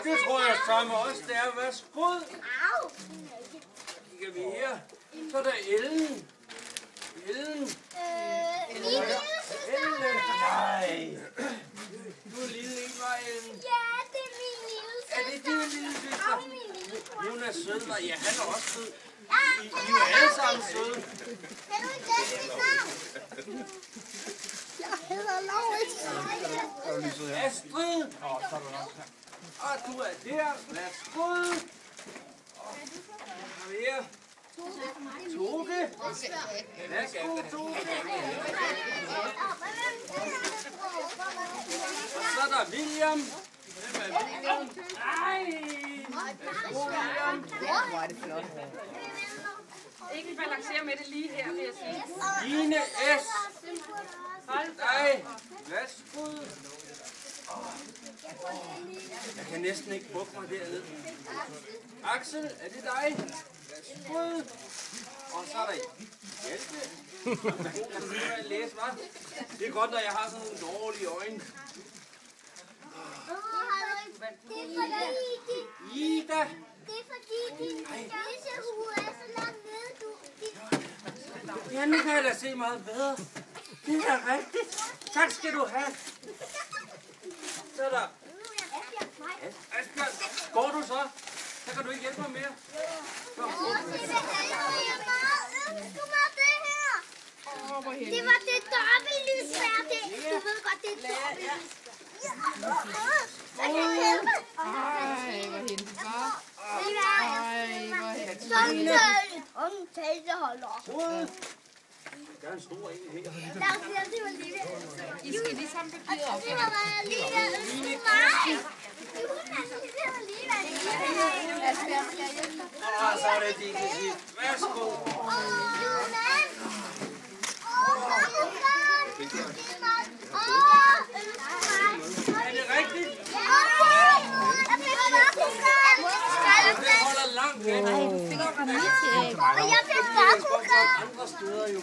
det tror jeg samme også, det er. Værsgo. Kigger vi her. Så er der Ellen. Ellen. Ellen. Nej. Du er lille, ikke var Ellen? Ja, det er min lille søster. Er det din lille søster? Og min lillebror. Hun er sød, og ja, han er også sød. I er jo alle sammen søde. Kan du ikke gætte mit navn? Jeg hedder Laurits. Astrid. Og du er der. Værsgo. Og vi her. Toge. Værsgo, Toge. Og så er der William. Hvem er William? Nej. Værsgo, William. Hvor er det flot. Ikke balancere med det lige her, vil jeg sige. Line S. Nej. Værsgo. Jeg kan næsten ikke bukke mig dernede. Axel, er det dig? Værsgo. Og så er der Hjalte. Jeg skal ikke læse, hva'? Det er godt, når jeg har sådan nogle dårlige øjne. Ida. Det er fordi din nissehue er så langt nede, Ja, nu kan jeg da se meget bedre. Det er rigtigt. Tak skal du have. Så er der Asbjørn. Går du så? Så kan du ikke hjælpe mig mere. Kom. Det var det dobbeltlysværd. Du ved godt, det er dobbeltlys. Jeg kan hjælpe. Ej, hvor hende var. Ej, hvor hende. Omtalte holder. Der er en stor en her. Lad os sige, det var lige I skal lige sammen papiret op. det var lige ved at ønske mig. Asbjørn, skal jeg hjælpe dig? Og så er det din til sidst. Værsgo. Er det rigtigt? Det holder langt væk. Ej, du fik et familieæg. Og jeg fik bare Andre steder jo.